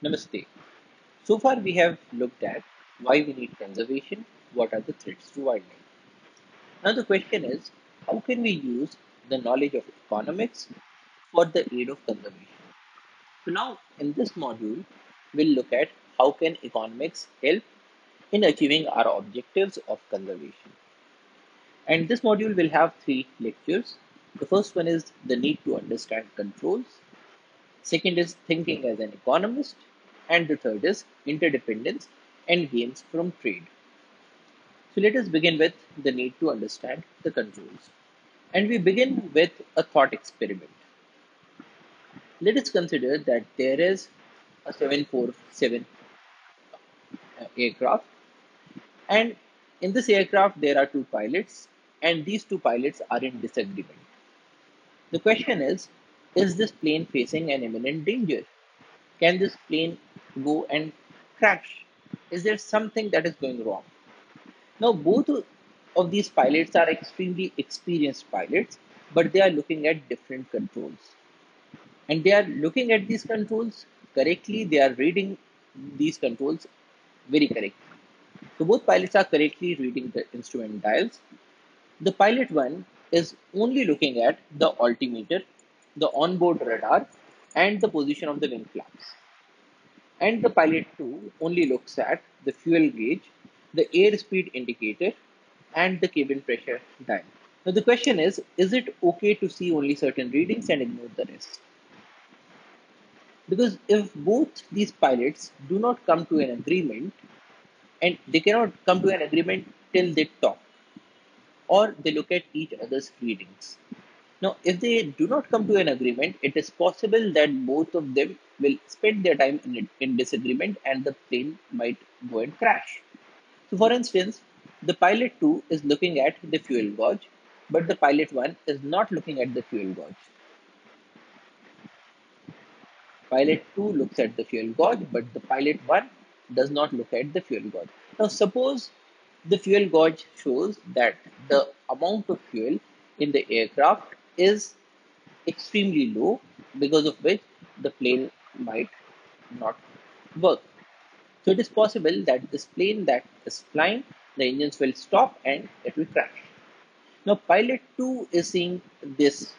Namaste. So far we have looked at why we need conservation, what are the threats to wildlife. Now the question is, how can we use the knowledge of economics for the aid of conservation? So now in this module, we'll look at how can economics help in achieving our objectives of conservation. And this module will have three lectures. The first one is the need to understand controls. Second is thinking as an economist. And the third is interdependence and gains from trade. So let us begin with the need to understand the controls. And we begin with a thought experiment. Let us consider that there is a 747 aircraft, and in this aircraft there are two pilots, and these two pilots are in disagreement. The question is this plane facing an imminent danger? Can this plane go and crash? Is there something that is going wrong? Now, both of these pilots are extremely experienced pilots, but they are looking at different controls. And they are looking at these controls correctly, they are reading these controls very correctly. So, both pilots are correctly reading the instrument dials. The pilot one is only looking at the altimeter, the onboard radar, and the position of the wing flaps. And the pilot 2 only looks at the fuel gauge, the airspeed indicator, and the cabin pressure dial. Now the question is it okay to see only certain readings and ignore the rest? Because if both these pilots do not come to an agreement, and they cannot come to an agreement till they talk, or they look at each other's readings. Now, if they do not come to an agreement, it is possible that both of them will spend their time in disagreement and the plane might go and crash. So, for instance, the pilot 2 is looking at the fuel gauge, but the pilot 1 is not looking at the fuel gauge. Pilot 2 looks at the fuel gauge, but the pilot 1 does not look at the fuel gauge. Now, suppose the fuel gauge shows that the amount of fuel in the aircraft is extremely low, because of which the plane might not work. So it is possible that this plane that is flying, the engines will stop and it will crash. Now pilot 2 is seeing this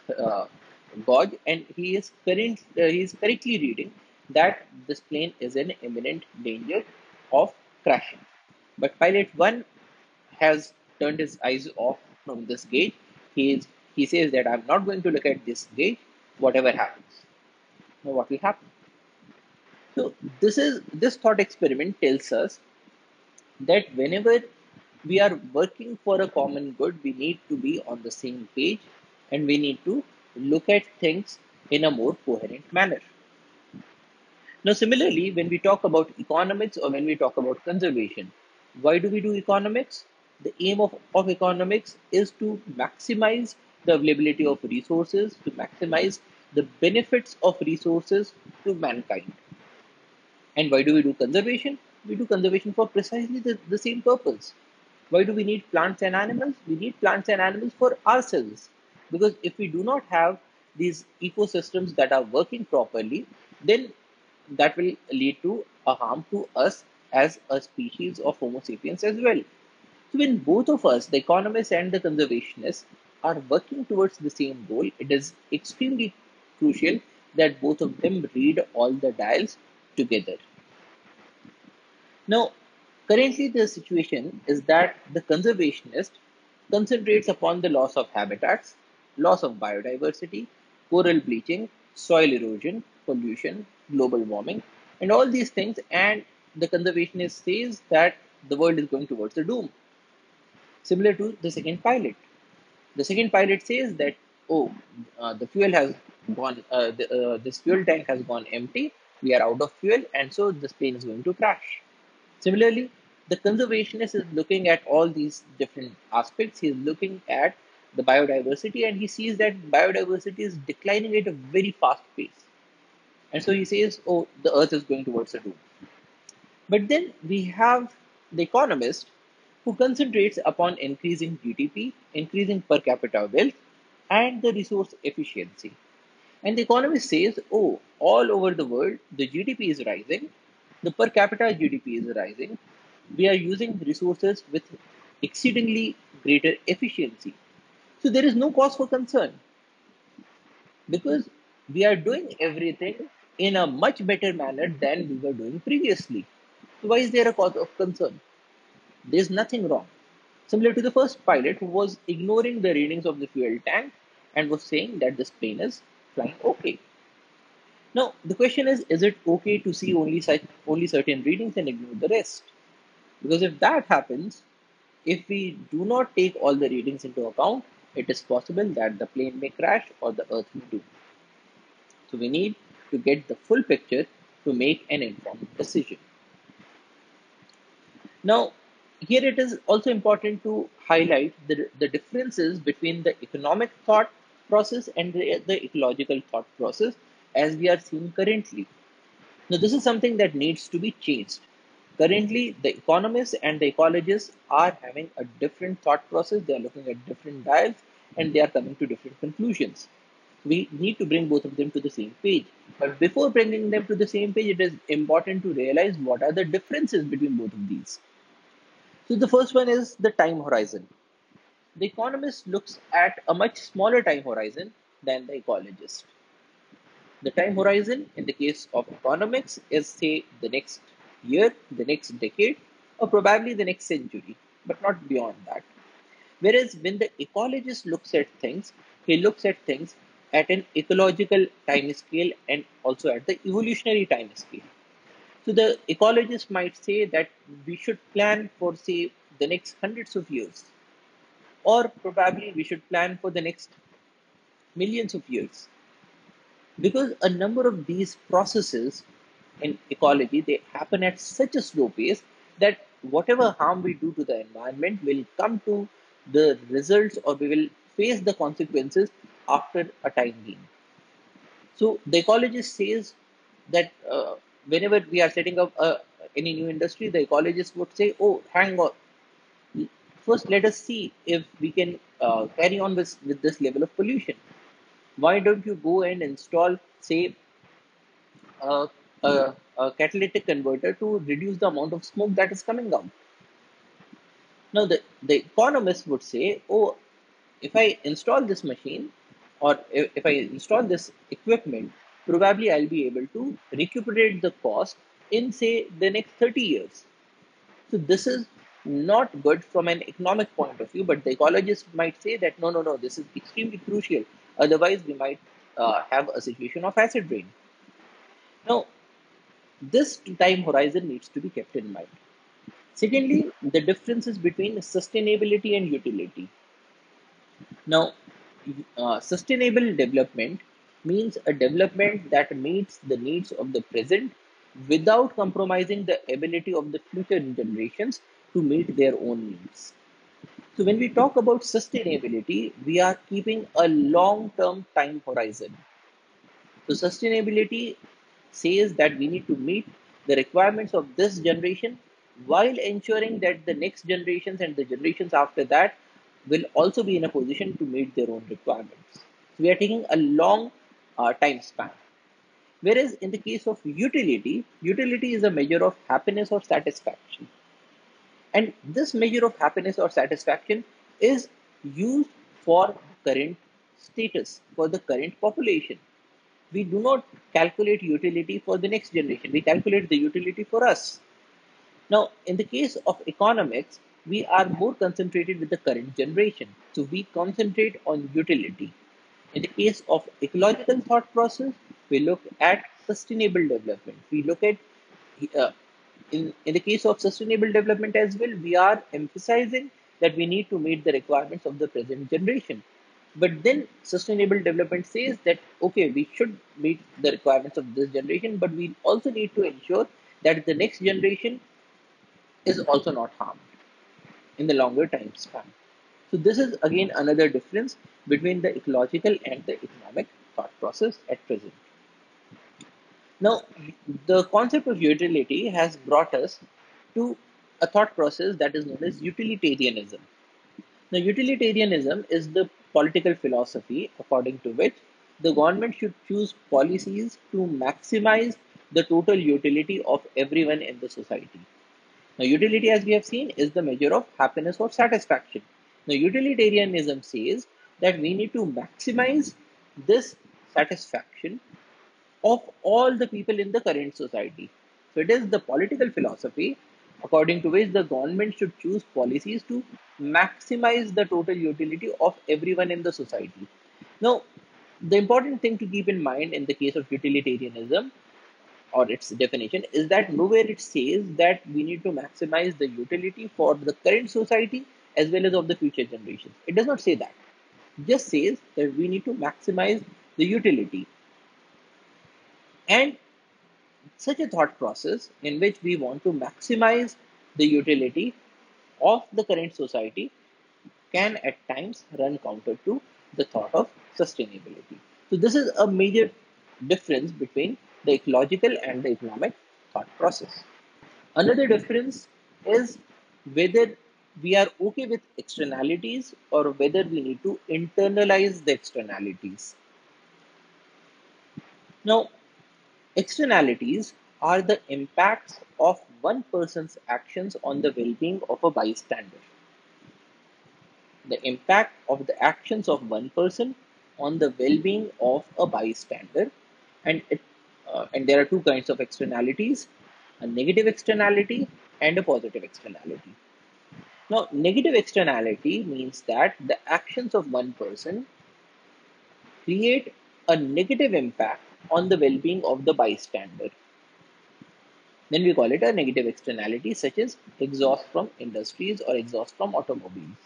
gauge, and he is correctly reading that this plane is in imminent danger of crashing. But pilot 1 has turned his eyes off from this gauge. He says that I'm not going to look at this gauge, whatever happens. Now, what will happen? So, this thought experiment tells us that whenever we are working for a common good, we need to be on the same page, and we need to look at things in a more coherent manner. Now, similarly, when we talk about economics or when we talk about conservation, why do we do economics? The aim of economics is to maximize the availability of resources, to maximize the benefits of resources to mankind. And why do we do conservation? We do conservation for precisely the same purpose. Why do we need plants and animals? We need plants and animals for ourselves. Because if we do not have these ecosystems that are working properly, then that will lead to a harm to us as a species of Homo sapiens as well. So when both of us, the economists and the conservationists, are working towards the same goal, it is extremely crucial that both of them read all the dials together. Now, currently the situation is that the conservationist concentrates upon the loss of habitats, loss of biodiversity, coral bleaching, soil erosion, pollution, global warming, and all these things. And the conservationist says that the world is going towards the doom. Similar to the second pilot. The second pilot says that, oh, the fuel has gone, this fuel tank has gone empty, we are out of fuel, and so this plane is going to crash. Similarly, the conservationist is looking at all these different aspects. He is looking at the biodiversity, and he sees that biodiversity is declining at a very fast pace. And so he says, oh, the earth is going towards a doom. But then we have the economist who concentrates upon increasing GDP, increasing per capita wealth, and the resource efficiency. And the economist says, oh, all over the world, the GDP is rising, the per capita GDP is rising, we are using resources with exceedingly greater efficiency. So there is no cause for concern because we are doing everything in a much better manner than we were doing previously. So why is there a cause of concern? There's nothing wrong. Similar to the first pilot who was ignoring the readings of the fuel tank and was saying that this plane is flying okay. Now, the question is it okay to see only certain readings and ignore the rest? Because if that happens, if we do not take all the readings into account, it is possible that the plane may crash or the earth may do. So we need to get the full picture to make an informed decision. Now, here it is also important to highlight the differences between the economic thought process and the ecological thought process as we are seeing currently. Now, this is something that needs to be changed. Currently, the economists and the ecologists are having a different thought process. They are looking at different dials and they are coming to different conclusions. We need to bring both of them to the same page. But before bringing them to the same page, it is important to realize what are the differences between both of these. So the first one is the time horizon. The economist looks at a much smaller time horizon than the ecologist. The time horizon in the case of economics is, say, the next year, the next decade, or probably the next century, but not beyond that. Whereas when the ecologist looks at things, he looks at things at an ecological time scale and also at the evolutionary time scale. So the ecologist might say that we should plan for, say, the next hundreds of years, or probably we should plan for the next millions of years. Because a number of these processes in ecology, they happen at such a slow pace that whatever harm we do to the environment will come to the results or we will face the consequences after a time being. So the ecologist says that whenever we are setting up any new industry, the ecologist would say, oh, hang on, first let us see if we can carry on with this level of pollution. Why don't you go and install, say, a, a catalytic converter to reduce the amount of smoke that is coming out? Now, the economist would say, oh, if I install this machine or if I install this equipment, probably I'll be able to recuperate the cost in, say, the next 30 years. So this is not good from an economic point of view, but the ecologist might say that no, no, no, this is extremely crucial. Otherwise, we might have a situation of acid rain. Now, this time horizon needs to be kept in mind. Secondly, the differences between sustainability and utility. Now, sustainable development means a development that meets the needs of the present without compromising the ability of the future generations to meet their own needs. So, when we talk about sustainability, we are keeping a long term time horizon. So, sustainability says that we need to meet the requirements of this generation while ensuring that the next generations and the generations after that will also be in a position to meet their own requirements. So, we are taking a long time span. Whereas in the case of utility, utility is a measure of happiness or satisfaction. And this measure of happiness or satisfaction is used for current status, for the current population. We do not calculate utility for the next generation. We calculate the utility for us. Now, in the case of economics, we are more concentrated with the current generation. So we concentrate on utility. In the case of ecological thought process, we look at sustainable development. We look at uh, in the case of sustainable development as well, we are emphasizing that we need to meet the requirements of the present generation. But then sustainable development says that, okay, we should meet the requirements of this generation, but we also need to ensure that the next generation is also not harmed in the longer time span. So this is again another difference between the ecological and the economic thought process at present. Now, the concept of utility has brought us to a thought process that is known as utilitarianism. Now, utilitarianism is the political philosophy according to which the government should choose policies to maximize the total utility of everyone in the society. Now, utility, as we have seen, is the measure of happiness or satisfaction. Now, utilitarianism says that we need to maximize this satisfaction of all the people in the current society. So, it is the political philosophy according to which the government should choose policies to maximize the total utility of everyone in the society. Now, the important thing to keep in mind in the case of utilitarianism or its definition is that nowhere it says that we need to maximize the utility for the current society as well as of the future generations. It does not say that. It just says that we need to maximize the utility. And such a thought process in which we want to maximize the utility of the current society can at times run counter to the thought of sustainability. So this is a major difference between the ecological and the economic thought process. Another difference is whether we are okay with externalities or whether we need to internalize the externalities. Now, externalities are the impacts of one person's actions on the well-being of a bystander. The impact of the actions of one person on the well-being of a bystander, and and there are two kinds of externalities: a negative externality and a positive externality. Now, negative externality means that the actions of one person create a negative impact on the well-being of the bystander. Then we call it a negative externality, such as exhaust from industries or exhaust from automobiles.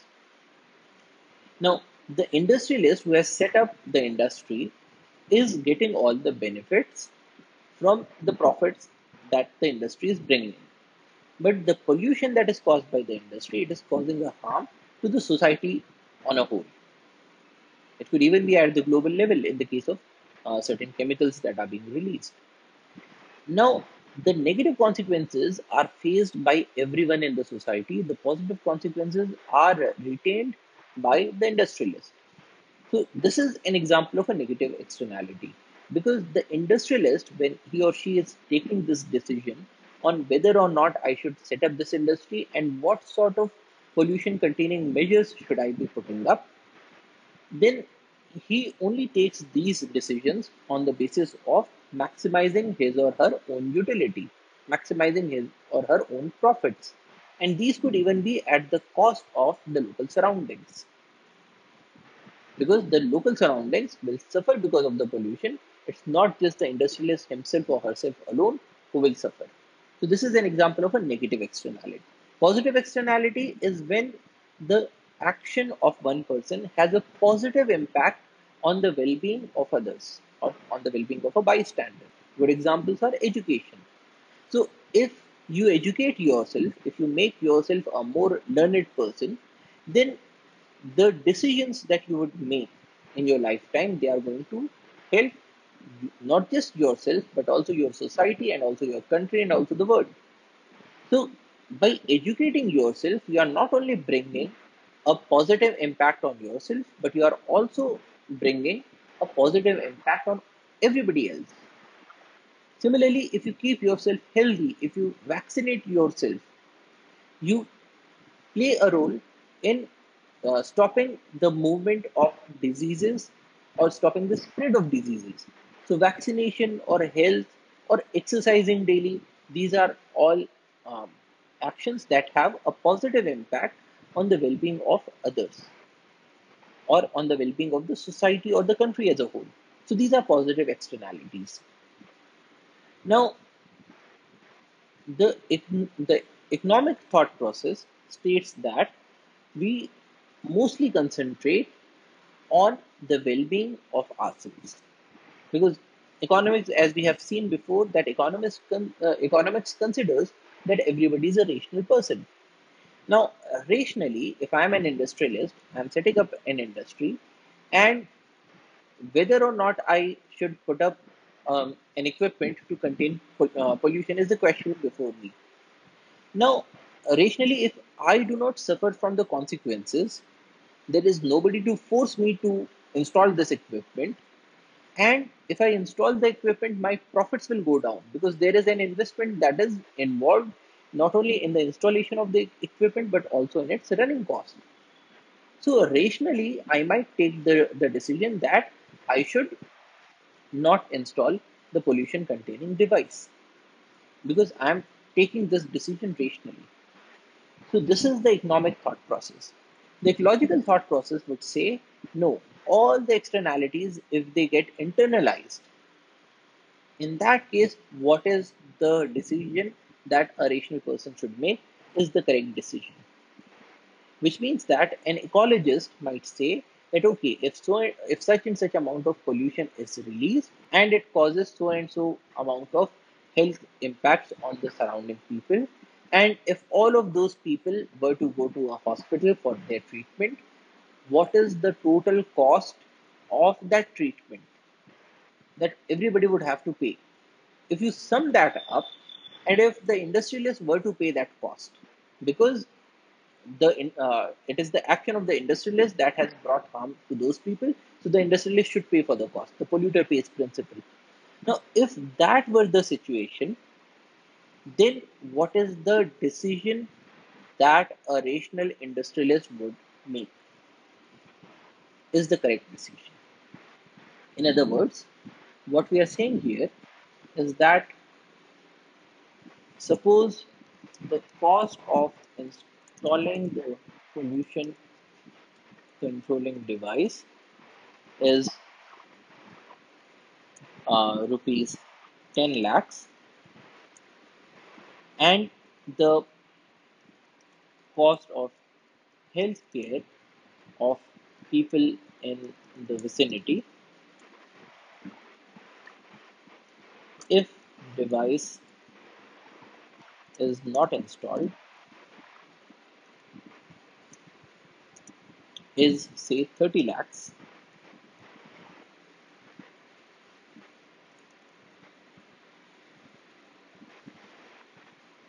Now, the industrialist who has set up the industry is getting all the benefits from the profits that the industry is bringing in. But the pollution that is caused by the industry, it is causing a harm to the society on a whole. It could even be at the global level in the case of certain chemicals that are being released. Now, the negative consequences are faced by everyone in the society. The positive consequences are retained by the industrialist. So this is an example of a negative externality, because the industrialist, when he or she is taking this decision on whether or not I should set up this industry and what sort of pollution containing measures should I be putting up, then he only takes these decisions on the basis of maximizing his or her own utility, maximizing his or her own profits. And these could even be at the cost of the local surroundings, because the local surroundings will suffer because of the pollution. It's not just the industrialist himself or herself alone who will suffer. So this is an example of a negative externality. Positive externality is when the action of one person has a positive impact on the well-being of others or on the well-being of a bystander. Good examples are education. So if you educate yourself, if you make yourself a more learned person, then the decisions that you would make in your lifetime, they are going to help not just yourself but also your society and also your country and also the world. So by educating yourself, you are not only bringing a positive impact on yourself, but you are also bringing a positive impact on everybody else. Similarly, if you keep yourself healthy, if you vaccinate yourself, you play a role in stopping the movement of diseases or stopping the spread of diseases. So, vaccination or health or exercising daily, these are all um, actions that have a positive impact on the well being of others or on the well being of the society or the country as a whole. So, these are positive externalities. Now, the economic thought process states that we mostly concentrate on the well-being of ourselves, because economics, as we have seen before, that economics considers that everybody is a rational person. Now, rationally, if I'm an industrialist, I'm setting up an industry, and whether or not I should put up an equipment to contain pollution is the question before me. Now, rationally, if I do not suffer from the consequences, there is nobody to force me to install this equipment. And if I install the equipment, my profits will go down because there is an investment that is involved not only in the installation of the equipment but also in its running cost. So rationally, I might take the decision that I should not install the pollution containing device because I'm taking this decision rationally. So this is the economic thought process. The ecological thought process would say, no, all the externalities, if they get internalized, in that case, what is the decision that a rational person should make is the correct decision. Which means that an ecologist might say that okay, if such and such amount of pollution is released and it causes so and so amount of health impacts on the surrounding people, and if all of those people were to go to a hospital for their treatment, what is the total cost of that treatment that everybody would have to pay? If you sum that up, and if the industrialists were to pay that cost, because it is the action of the industrialist that has brought harm to those people, so the industrialist should pay for the cost. The polluter pays principle. Now, if that were the situation, then what is the decision that a rational industrialist would make is the correct decision. In other words, what we are saying here is that suppose the cost of installing the pollution controlling device is rupees 10 lakhs, and the cost of healthcare of people in the vicinity, if device is not installed, is say 30 lakhs,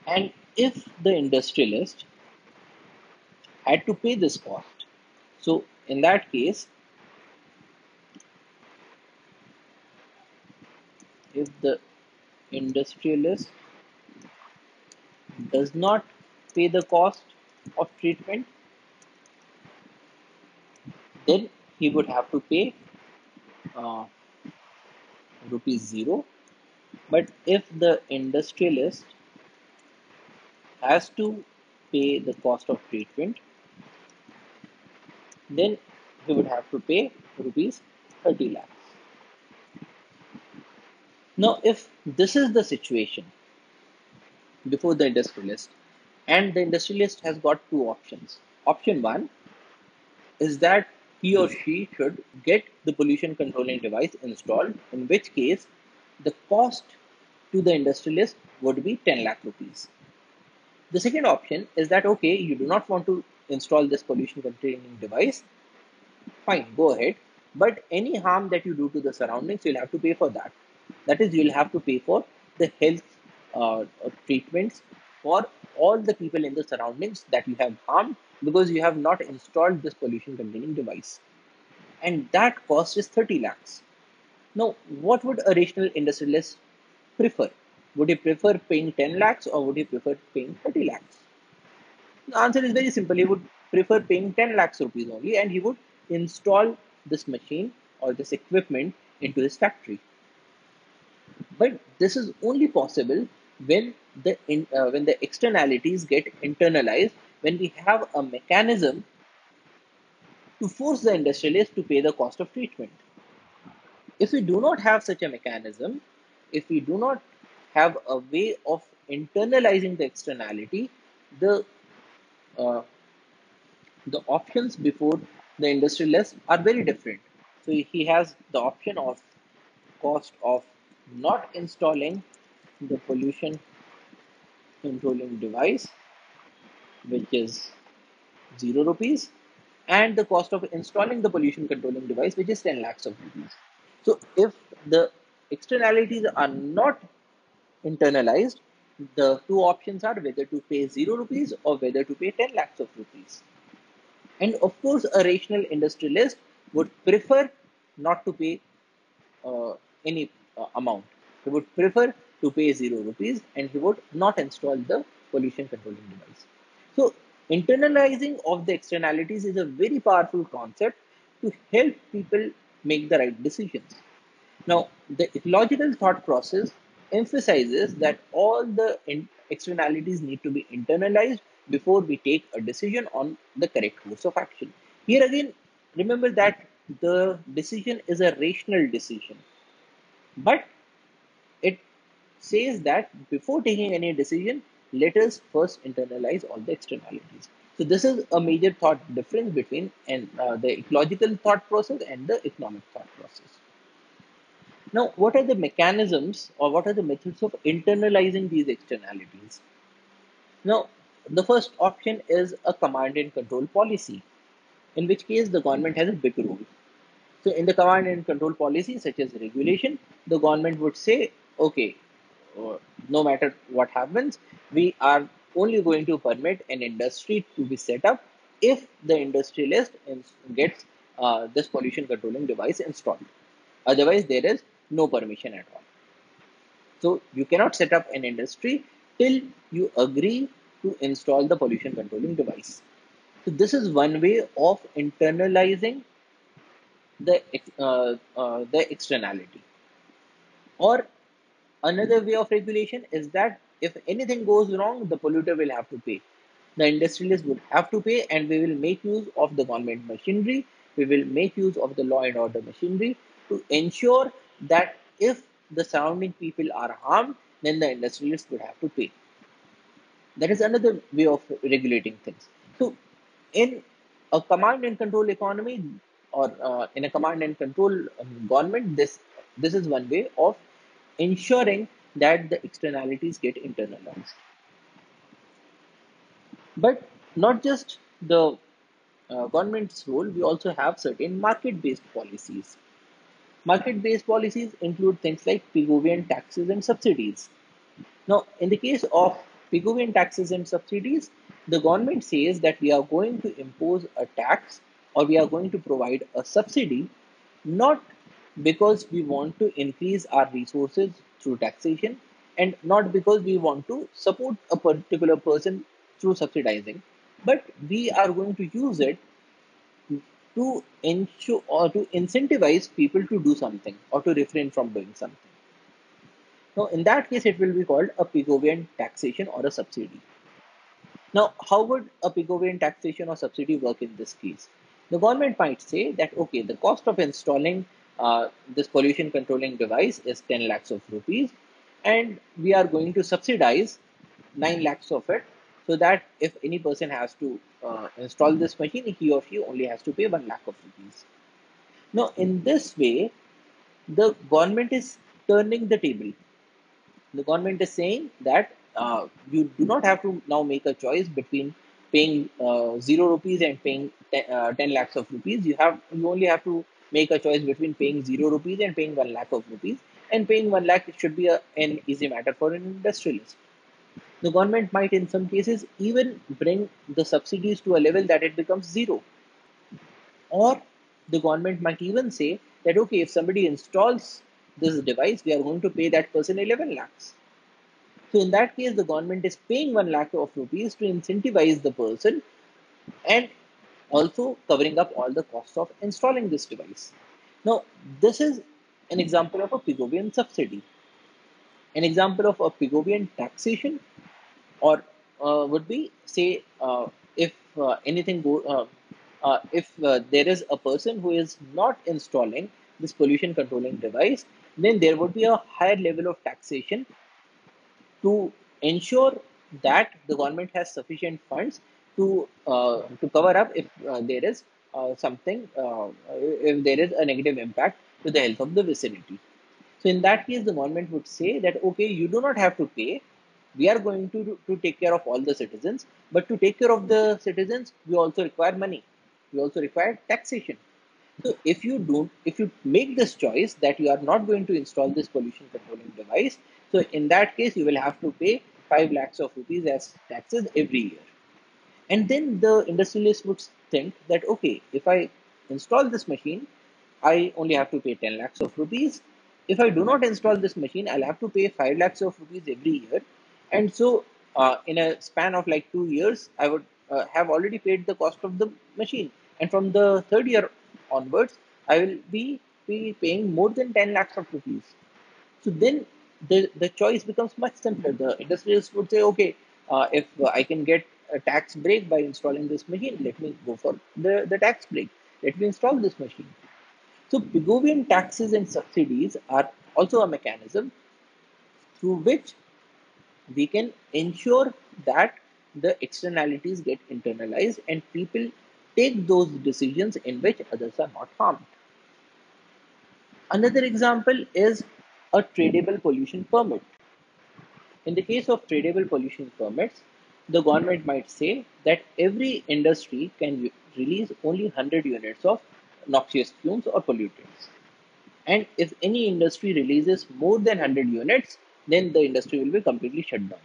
and if the industrialist had to pay this cost, so in that case, if the industrialist does not pay the cost of treatment, then he would have to pay uh, rupees 0. But if the industrialist has to pay the cost of treatment, then he would have to pay rupees 30 lakhs. Now, if this is the situation before the industrialist, and the industrialist has got two options. Option one is that he or she should get the pollution controlling device installed, in which case the cost to the industrialist would be 10 lakh rupees. The second option is that okay, you do not want to install this pollution containing device, fine, go ahead. But any harm that you do to the surroundings, you'll have to pay for that. That is, you'll have to pay for the health treatments for all the people in the surroundings that you have harmed because you have not installed this pollution containing device. And that cost is 30 lakhs. Now, what would a rational industrialist prefer? Would he prefer paying 10 lakhs or would he prefer paying 30 lakhs? The answer is very simple. He would prefer paying 10 lakhs rupees only and he would install this machine or this equipment into his factory. But this is only possible when when the externalities get internalized, when we have a mechanism to force the industrialist to pay the cost of treatment. If we do not have such a mechanism, if we do not have a way of internalizing the externality, the uh, the options before the industrialist are very different. So he has the option of cost of not installing the pollution controlling device, which is 0 rupees, and the cost of installing the pollution controlling device, which is 10 lakhs of rupees. So if the externalities are not internalized, the two options are whether to pay 0 rupees or whether to pay 10 lakhs of rupees. And of course, a rational industrialist would prefer not to pay amount. He would prefer to pay 0 rupees and he would not install the pollution controlling device. So internalizing of the externalities is a very powerful concept to help people make the right decisions. Now, the ecological thought process emphasizes that all the externalities need to be internalized before we take a decision on the correct course of action. Here again, remember that the decision is a rational decision, but it says that before taking any decision, let us first internalize all the externalities. So this is a major thought difference between the ecological thought process and the economic thought process. Now, what are the mechanisms or what are the methods of internalizing these externalities? Now, the first option is a command and control policy, in which case the government has a big role. So, in the command and control policy, such as regulation, the government would say, okay, no matter what happens, we are only going to permit an industry to be set up if the industrialist gets this pollution controlling device installed. Otherwise, there is no permission at all. So you cannot set up an industry till you agree to install the pollution controlling device. So this is one way of internalizing the externality. Or another way of regulation is that if anything goes wrong, the polluter will have to pay. The industrialist would have to pay, and we will make use of the government machinery. We will make use of the law and order machinery to ensure that if the surrounding people are harmed, then the industrialist would have to pay. That is another way of regulating things. So, in a command and control economy, or in a command and control government, this is one way of ensuring that the externalities get internalized. But not just the government's role, we also have certain market-based policies. Market-based policies include things like Picobian taxes and subsidies. Now, in the case of Picobian taxes and subsidies, the government says that we are going to impose a tax or we are going to provide a subsidy, not because we want to increase our resources through taxation and not because we want to support a particular person through subsidizing, but we are going to use it to ensure or to incentivize people to do something or to refrain from doing something. Now, in that case, it will be called a Picobian taxation or a subsidy. Now, how would a Picobian taxation or subsidy work in this case? The government might say that, okay, the cost of installing this pollution controlling device is 10 lakhs of rupees, and we are going to subsidize 9 lakhs of it, so that if any person has to install this machine, he or she only has to pay 1 lakh of rupees. Now, in this way, the government is turning the table. The government is saying that you do not have to now make a choice between paying 0 rupees and paying 10 lakhs of rupees. You only have to make a choice between paying 0 rupees and paying 1 lakh of rupees. And paying 1 lakh should be an easy matter for an industrialist. The government might, in some cases, even bring the subsidies to a level that it becomes zero. Or the government might even say that, okay, if somebody installs this device, we are going to pay that person 11 lakhs. So in that case, the government is paying 1 lakh of rupees to incentivize the person and also covering up all the costs of installing this device. Now, this is an example of a Picobian subsidy. An example of a Picobian taxation or would be, say, if there is a person who is not installing this pollution controlling device, then there would be a higher level of taxation to ensure that the government has sufficient funds to cover up if there is if there is a negative impact to the health of the vicinity. So in that case, the government would say that, okay, you do not have to pay. We are going to take care of all the citizens, but to take care of the citizens, we also require money. We also require taxation. So if you make this choice that you are not going to install this pollution controlling device, so in that case, you will have to pay 5 lakhs of rupees as taxes every year. And then the industrialist would think that, okay, if I install this machine, I only have to pay 10 lakhs of rupees. if I do not install this machine, I'll have to pay 5 lakhs of rupees every year. And so, in a span of like 2 years, I would have already paid the cost of the machine. And from the third year onwards, I will be paying more than 10 lakhs of rupees. So then the choice becomes much simpler. The industrialists would say, okay, if I can get a tax break by installing this machine, let me go for the tax break. Let me install this machine. So Picobian taxes and subsidies are also a mechanism through which we can ensure that the externalities get internalized and people take those decisions in which others are not harmed. Another example is a tradable pollution permit. In the case of tradable pollution permits, the government might say that every industry can release only 100 units of noxious fumes or pollutants. And if any industry releases more than 100 units, then the industry will be completely shut down.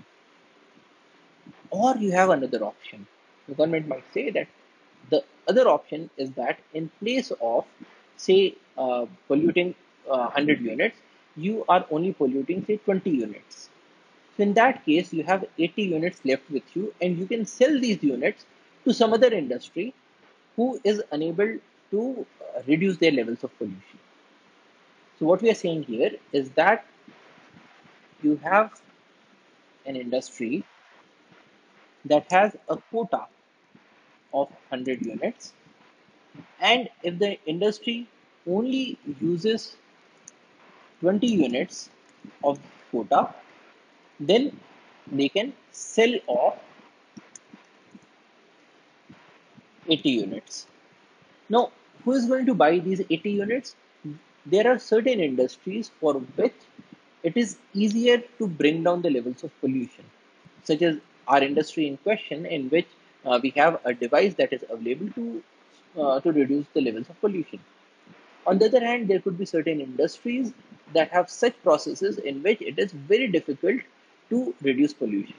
Or you have another option. The government might say that the other option is that in place of, say, polluting 100 units, you are only polluting, say, 20 units. So in that case, you have 80 units left with you, and you can sell these units to some other industry who is unable to reduce their levels of pollution. So what we are saying here is that you have an industry that has a quota of 100 units, and if the industry only uses 20 units of quota, then they can sell off 80 units. Now, who is going to buy these 80 units? There are certain industries for which it is easier to bring down the levels of pollution, such as our industry in question, in which we have a device that is available to reduce the levels of pollution. On the other hand, there could be certain industries that have such processes in which it is very difficult to reduce pollution.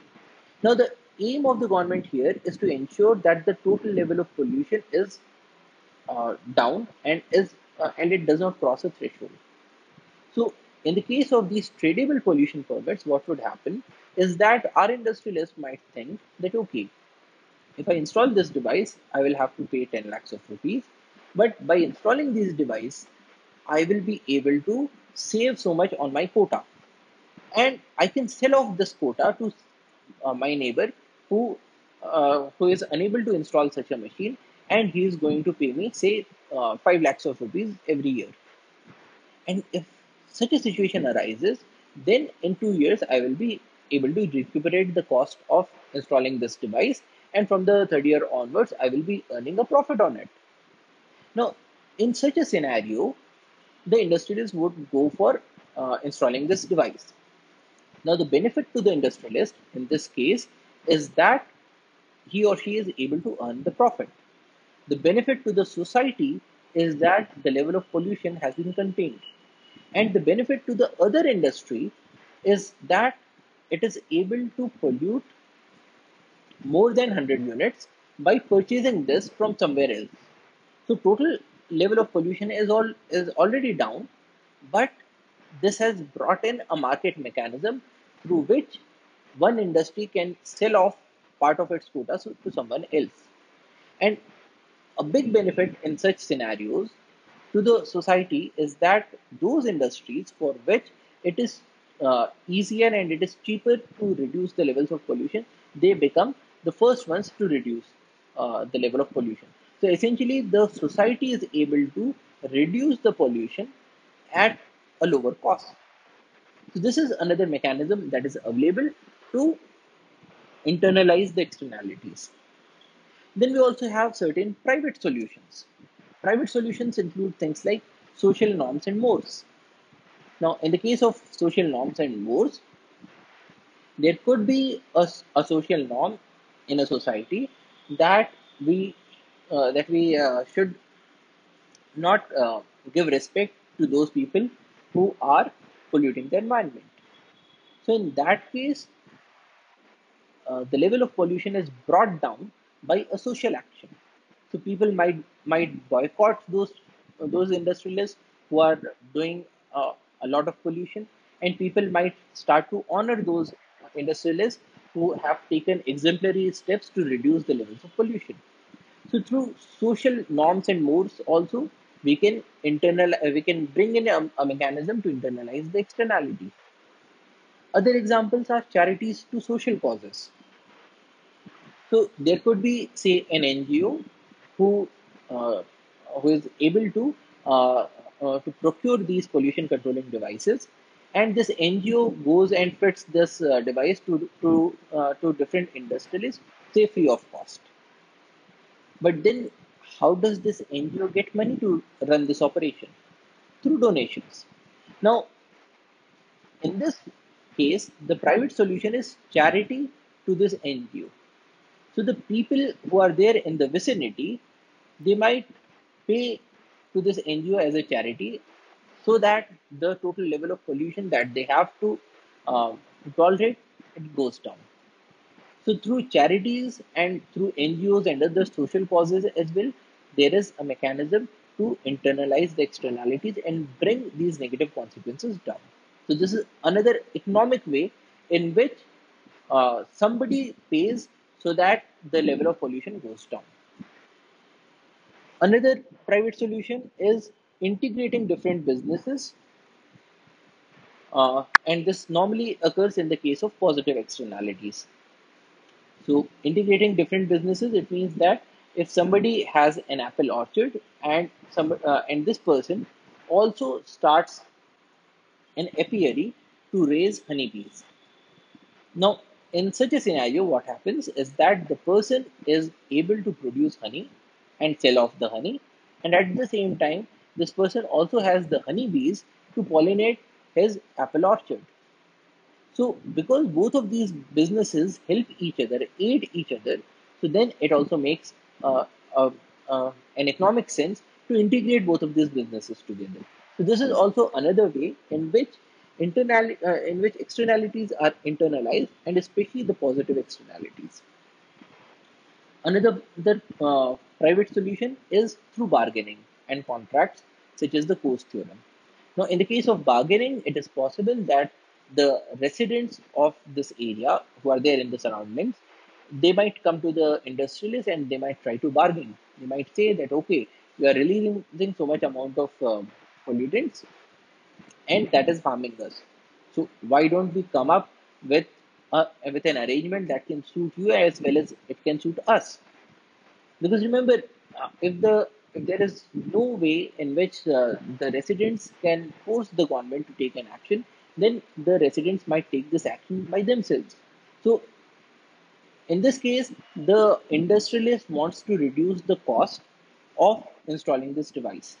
Now, the aim of the government here is to ensure that the total level of pollution is down and it does not cross a threshold. So, in the case of these tradable pollution permits, what would happen is that our industrialists might think that okay, if I install this device, I will have to pay 10 lakhs of rupees. But by installing this device, I will be able to save so much on my quota. And I can sell off this quota to my neighbor who is unable to install such a machine, and he is going to pay me, say, 5 lakhs of rupees every year. And if such a situation arises, then in 2 years, I will be able to recuperate the cost of installing this device. And from the third year onwards, I will be earning a profit on it. Now, in such a scenario, the industrialist would go for installing this device. Now, the benefit to the industrialist in this case is that he or she is able to earn the profit. The benefit to the society is that the level of pollution has been contained. And the benefit to the other industry is that it is able to pollute more than 100 units by purchasing this from somewhere else. So total level of pollution is already down, but this has brought in a market mechanism through which one industry can sell off part of its quota to someone else. And a big benefit in such scenarios to the society is that those industries for which it is easier and it is cheaper to reduce the levels of pollution, they become the first ones to reduce the level of pollution. So essentially, the society is able to reduce the pollution at a lower cost. So this is another mechanism that is available to internalize the externalities. Then we also have certain private solutions. Private solutions include things like social norms and mores. Now, in the case of social norms and mores, there could be a social norm in a society that we should not give respect to those people who are polluting the environment. So, in that case, the level of pollution is brought down by a social action. So people might boycott those industrialists who are doing a lot of pollution, and people might start to honor those industrialists who have taken exemplary steps to reduce the levels of pollution. So through social norms and modes also, we can bring in a mechanism to internalize the externality. Other examples are charities to social causes. So there could be, say, an NGO who uh, who is able to procure these pollution controlling devices, and this NGO goes and fits this device to different industrialists, say free of cost. But then, how does this NGO get money to run this operation? Through donations. Now, in this case, the private solution is charity to this NGO. So the people who are there in the vicinity, they might pay to this NGO as a charity, so that the total level of pollution that they have uh, to tolerate, it goes down. So through charities and through NGOs and other social causes as well, there is a mechanism to internalize the externalities and bring these negative consequences down. So this is another economic way in which somebody pays so that the level of pollution goes down. Another private solution is integrating different businesses, and this normally occurs in the case of positive externalities. So integrating different businesses, it means that if somebody has an apple orchard and this person also starts an apiary to raise honeybees. Now, in such a scenario, what happens is that the person is able to produce honey and sell off the honey, and at the same time, this person also has the honeybees to pollinate his apple orchard. So, because both of these businesses help each other, aid each other, so then it also makes uh, uh, an economic sense to integrate both of these businesses together. So, this is also another way in which externalities are internalized, and especially the positive externalities. Another private solution is through bargaining and contracts, such as the Coase theorem. Now, in the case of bargaining, it is possible that the residents of this area who are there in the surroundings, they might come to the industrialists and they might try to bargain. They might say that, okay, we are releasing so much amount of pollutants, and that is harming us. So why don't we come up with with an arrangement that can suit you as well as it can suit us? Because remember, if there is no way in which the residents can force the government to take an action, then the residents might take this action by themselves. So in this case, the industrialist wants to reduce the cost of installing this device,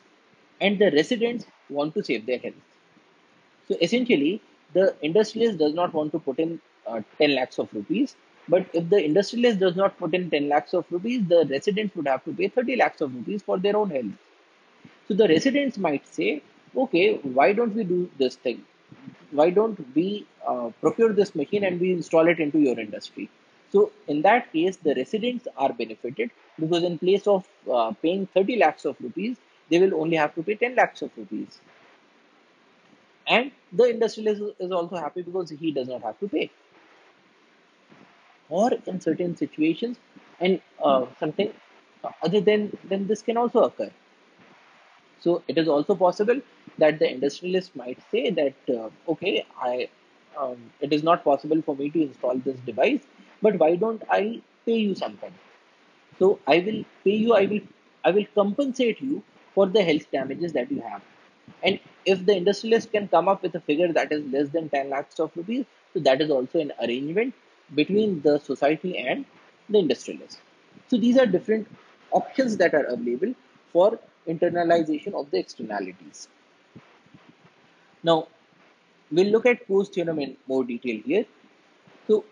and the residents want to save their health. So essentially, the industrialist does not want to put in 10 lakhs of rupees. But if the industrialist does not put in 10 lakhs of rupees, the residents would have to pay 30 lakhs of rupees for their own health. So the residents might say, okay, why don't we do this thing? Why don't we procure this machine and we install it into your industry? So in that case, the residents are benefited, because in place of paying 30 lakhs of rupees, they will only have to pay 10 lakhs of rupees. And the industrialist is also happy because he does not have to pay. Or in certain situations, and something other than this can also occur. So it is also possible that the industrialist might say that, okay, it is not possible for me to install this device, but why don't I pay you something? So I will pay you. I will compensate you for the health damages that you have. And if the industrialist can come up with a figure that is less than 10 lakhs of rupees, so that is also an arrangement between the society and the industrialist. So these are different options that are available for internalization of the externalities. Now we'll look at Coase theorem in more detail here. So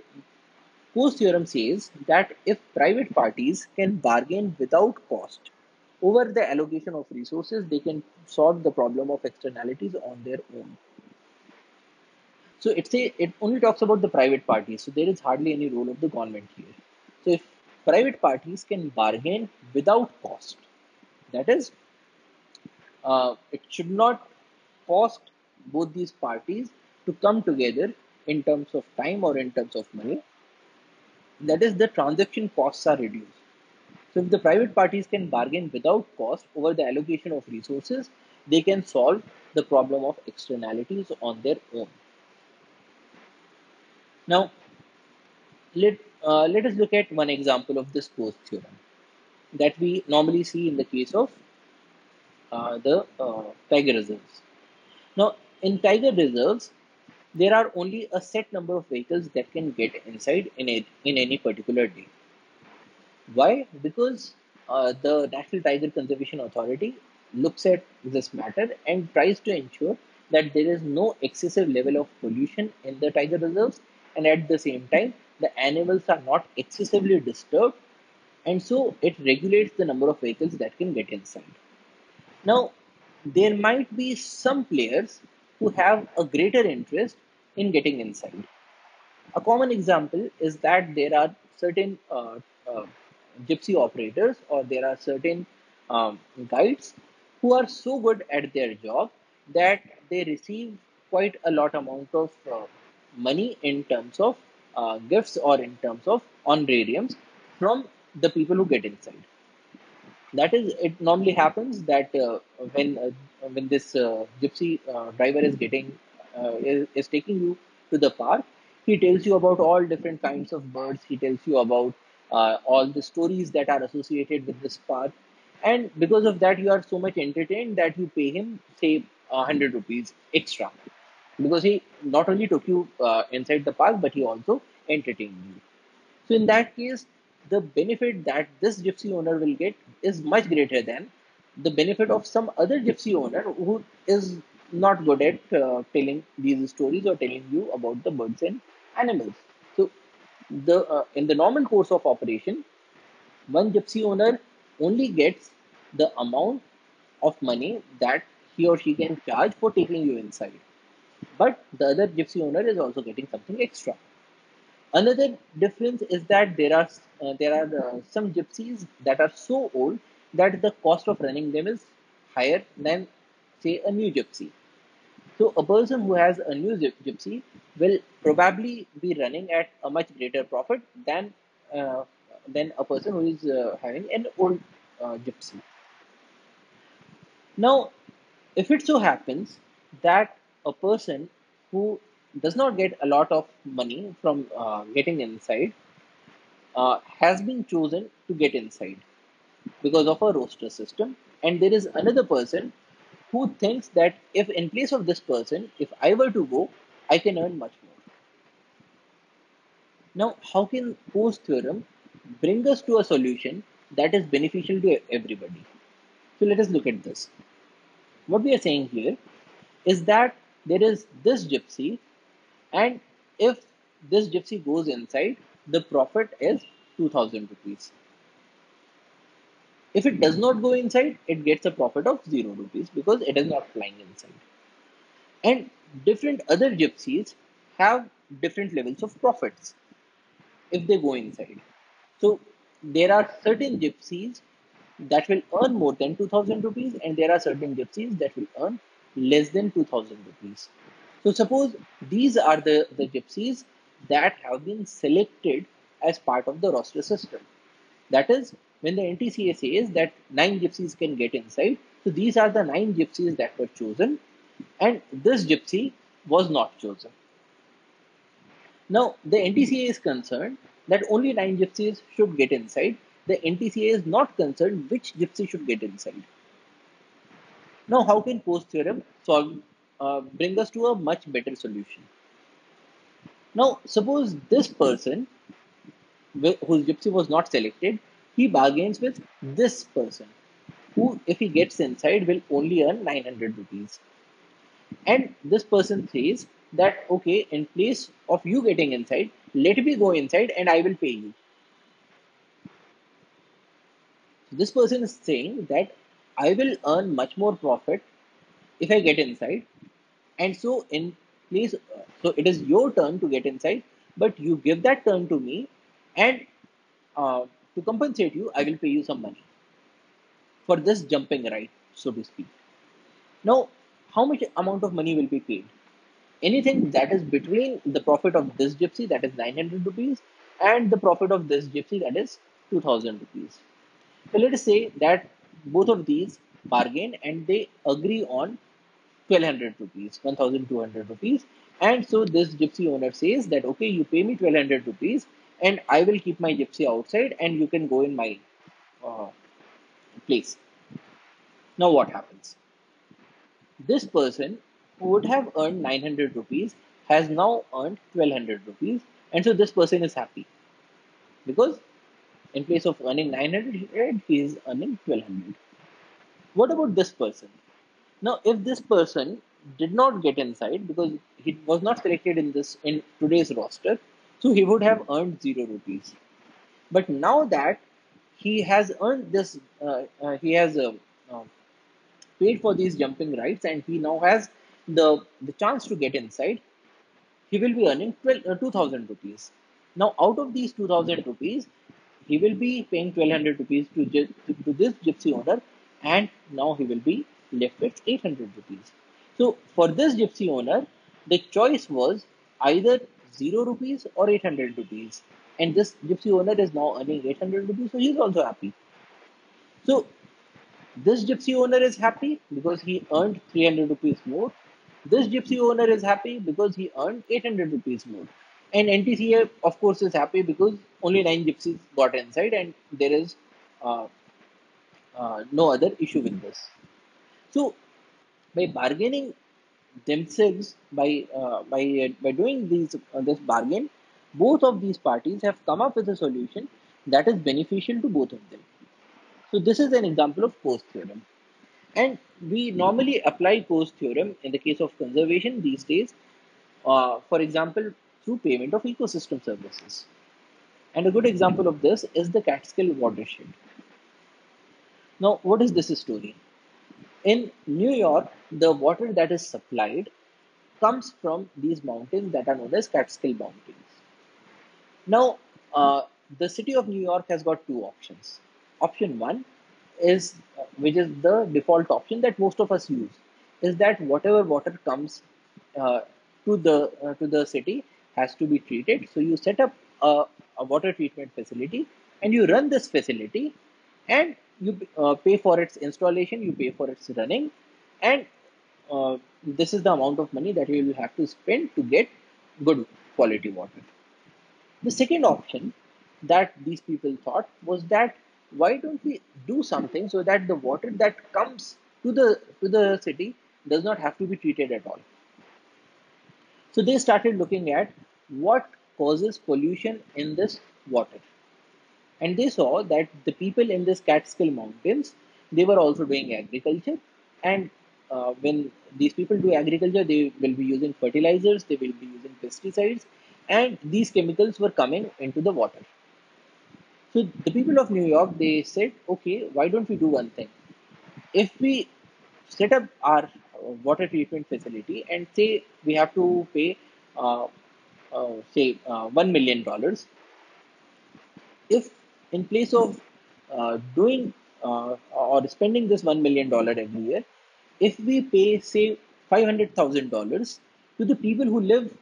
Coase theorem says that if private parties can bargain without cost over the allocation of resources, they can solve the problem of externalities on their own. So it only talks about the private parties. So there is hardly any role of the government here. So if private parties can bargain without cost, that is, it should not cost both these parties to come together in terms of time or in terms of money, that is, the transaction costs are reduced. So if the private parties can bargain without cost over the allocation of resources, they can solve the problem of externalities on their own. Now, let us look at one example of this Post theorem that we normally see in the case of the tiger reserves. Now, in tiger reserves, there are only a set number of vehicles that can get inside in any particular day. Why? Because the National Tiger Conservation Authority looks at this matter and tries to ensure that there is no excessive level of pollution in the tiger reserves, and at the same time, the animals are not excessively disturbed, and so it regulates the number of vehicles that can get inside. Now, there might be some players who have a greater interest in getting inside. A common example is that there are certain gypsy operators, or there are certain guides who are so good at their job that they receive quite a lot amount of money in terms of gifts or in terms of honorariums from the people who get inside. That is, it normally happens that when this gypsy driver is is taking you to the park, he tells you about all different kinds of birds. He tells you about all the stories that are associated with this park, and because of that, you are so much entertained that you pay him, say, 100 rupees extra, because he not only took you inside the park, but he also entertained you. So in that case, the benefit that this gypsy owner will get is much greater than the benefit of some other gypsy owner who is not good at telling these stories or telling you about the birds and animals. So the in the normal course of operation, one gypsy owner only gets the amount of money that he or she can charge for taking you inside. But the other gypsy owner is also getting something extra. Another difference is that there are some gypsies that are so old that the cost of running them is higher than, say, a new gypsy. So a person who has a new gypsy will probably be running at a much greater profit uh, than a person who is having an old gypsy. Now, if it so happens that a person who does not get a lot of money from getting inside has been chosen to get inside because of a roster system, and there is another person who thinks that if in place of this person, if I were to go, I can earn much more. Now, how can Poe's theorem bring us to a solution that is beneficial to everybody? So let us look at this. What we are saying here is that there is this gypsy, and if this gypsy goes inside, the profit is 2000 rupees. If it does not go inside, it gets a profit of 0 rupees because it is not flying inside. And different other gypsies have different levels of profits if they go inside. So there are certain gypsies that will earn more than 2000 rupees, and there are certain gypsies that will earn less than 2000 rupees. So suppose these are the gypsies that have been selected as part of the roster system. That is, when the NTCA says that 9 gypsies can get inside, so these are the 9 gypsies that were chosen, and this gypsy was not chosen. Now, the NTCA is concerned that only 9 gypsies should get inside. The NTCA is not concerned which gypsy should get inside. Now, how can Post theorem bring us to a much better solution? Now, suppose this person whose gypsy was not selected, he bargains with this person, who, if he gets inside, will only earn 900 rupees. And this person says that, okay, in place of you getting inside, let me go inside and I will pay you. This person is saying that I will earn much more profit if I get inside. And so, in place, so it is your turn to get inside, but you give that turn to me, and to compensate you, I will pay you some money for this jumping right, so to speak. Now, how much amount of money will be paid? Anything that is between the profit of this gypsy, that is 900 rupees, and the profit of this gypsy, that is 2000 rupees. So let us say that both of these bargain and they agree on 1200 rupees, 1200 rupees. And so this gypsy owner says that, okay, you pay me 1200 rupees and I will keep my gypsy outside and you can go in my uh, place. Now, what happens? This person who would have earned 900 rupees has now earned 1200 rupees. And so this person is happy because in place of earning 900, he is earning 1200. What about this person? Now, if this person did not get inside because he was not selected in today's roster, so he would have earned 0 rupees. But now that he has earned this, he has paid for these jumping rights, and he now has the chance to get inside. He will be earning 2000 rupees. Now, out of these 2000 rupees, he will be paying 1200 rupees to this gypsy owner, and now he will be left with 800 rupees. So, for this gypsy owner, the choice was either 0 rupees or 800 rupees. And this gypsy owner is now earning 800 rupees, so he is also happy. So, this gypsy owner is happy because he earned 300 rupees more. This gypsy owner is happy because he earned 800 rupees more. And NTCA, of course, is happy because only 9 gypsies got inside and there is uh, no other issue with this. So, by bargaining themselves, by doing this bargain, both of these parties have come up with a solution that is beneficial to both of them. So, this is an example of Coase theorem. And we normally apply Coase theorem in the case of conservation these days, for example, through payment of ecosystem services. And a good example of this is the Catskill watershed. Now, what is this story? In New York, the water that is supplied comes from these mountains that are known as Catskill Mountains. Now, the city of New York has got two options. Option one is, which is the default option that most of us use, is that whatever water comes uh, to the city has to be treated. So you set up a water treatment facility and you run this facility, and you pay for its installation, you pay for its running, and this is the amount of money that you will have to spend to get good quality water. The second option that these people thought was that why don't we do something so that the water that comes to the city does not have to be treated at all. So they started looking at what causes pollution in this water. And they saw that the people in this Catskill Mountains, they were also doing agriculture. And when these people do agriculture, they will be using fertilizers, they will be using pesticides, and these chemicals were coming into the water. So the people of New York, they said, okay, why don't we do one thing? If we set up our water treatment facility and say we have to pay, say, $1 million, if in place of doing or spending this $1 million every year, if we pay say $500,000 to the people who live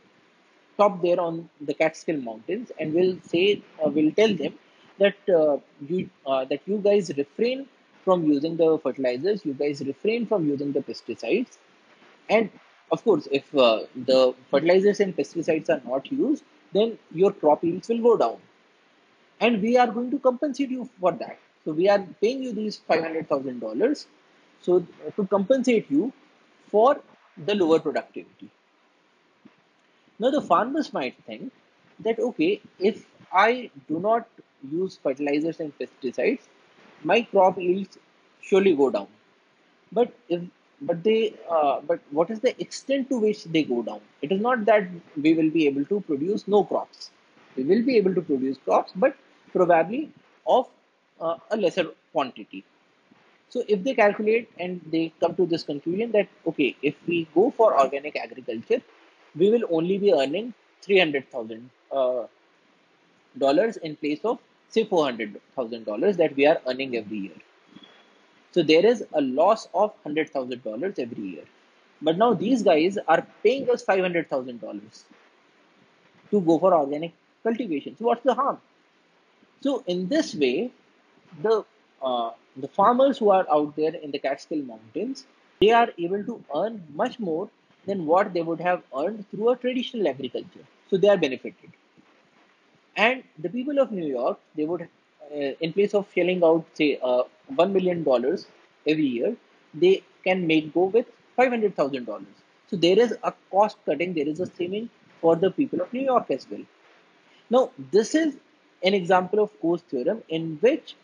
top there on the Catskill Mountains, and we'll tell them that that you guys refrain from using the fertilizers, you guys refrain from using the pesticides, and of course, if the fertilizers and pesticides are not used, then your crop yields will go down, and we are going to compensate you for that. So we are paying you these $500,000 so to compensate you for the lower productivity. Now, the farmers might think that, okay, if I do not use fertilizers and pesticides, my crop yields surely go down. But if but what is the extent to which they go down? It is not that we will be able to produce no crops. We will be able to produce crops, but probably of a lesser quantity. So if they calculate and they come to this conclusion that, okay, if we go for organic agriculture, we will only be earning $300,000 in place of say $400,000 that we are earning every year. So there is a loss of $100,000 every year. But now these guys are paying us $500,000 to go for organic cultivation. So what's the harm? So in this way, the the farmers who are out there in the Catskill Mountains, they are able to earn much more than what they would have earned through a traditional agriculture. So they are benefited. And the people of New York, they would, in place of shelling out, say, $1 million every year, they can make go with $500,000. So there is a cost cutting, there is a saving for the people of New York as well. Now, this is an example of Coase theorem in which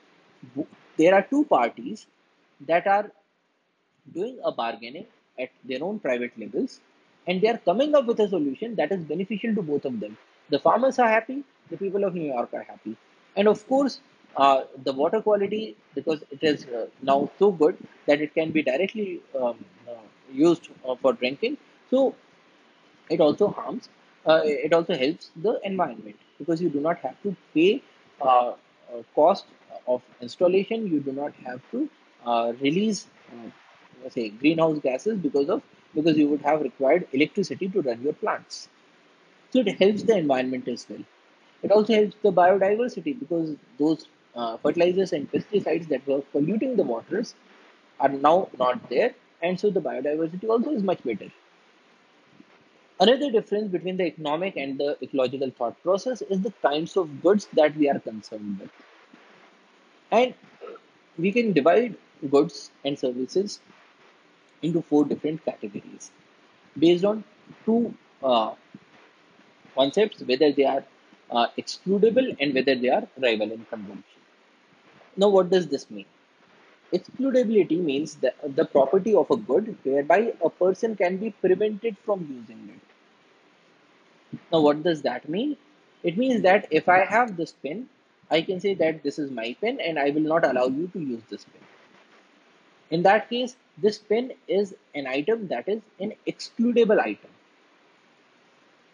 there are two parties that are doing a bargaining at their own private levels, and they are coming up with a solution that is beneficial to both of them. The farmers are happy, the people of New York are happy. And of course, the water quality, because it is now so good that it can be directly used for drinking. So it also harms, it also helps the environment because you do not have to pay cost of installation, you do not have to release say greenhouse gases because you would have required electricity to run your plants. So it helps the environment as well. It also helps the biodiversity because those fertilizers and pesticides that were polluting the waters are now not there, and so the biodiversity also is much better. Another difference between the economic and the ecological thought process is the kinds of goods that we are concerned with. And we can divide goods and services into four different categories based on two uh, concepts, whether they are excludable and whether they are rival in consumption. Now, what does this mean? Excludability means the property of a good whereby a person can be prevented from using it. Now, what does that mean? It means that if I have this pen, I can say that this is my pen and I will not allow you to use this pen. In that case, this pen is an item that is an excludable item.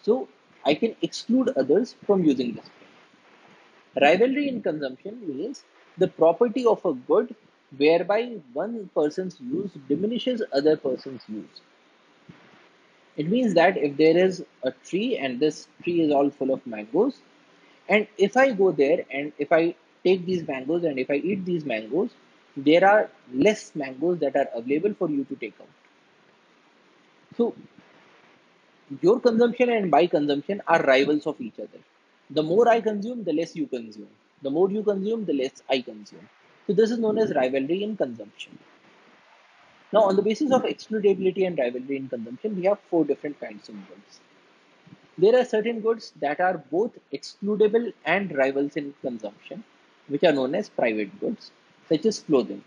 So I can exclude others from using this pen. Rivalry in consumption means the property of a good whereby one person's use diminishes other person's use. It means that if there is a tree and this tree is all full of mangoes, and if I go there and if I take these mangoes and if I eat these mangoes, there are less mangoes that are available for you to take out. So your consumption and my consumption are rivals of each other. The more I consume, the less you consume. The more you consume, the less I consume. So this is known as rivalry in consumption. Now, on the basis of excludability and rivalry in consumption, we have four different kinds of goods. There are certain goods that are both excludable and rivals in consumption, which are known as private goods, such as clothing.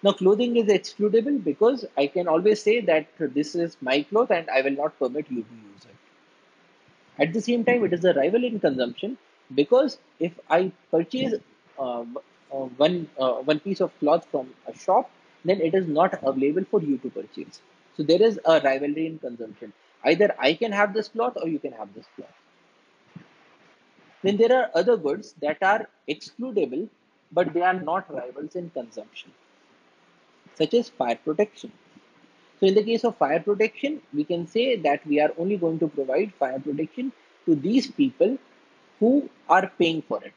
Now, clothing is excludable because I can always say that this is my cloth and I will not permit you to use it. At the same time, it is a rival in consumption because if I purchase uh, one piece of cloth from a shop, then it is not available for you to purchase. So there is a rivalry in consumption. Either I can have this cloth or you can have this cloth. Then there are other goods that are excludable, but they are not rivals in consumption, such as fire protection. So in the case of fire protection, we can say that we are only going to provide fire protection to these people who are paying for it.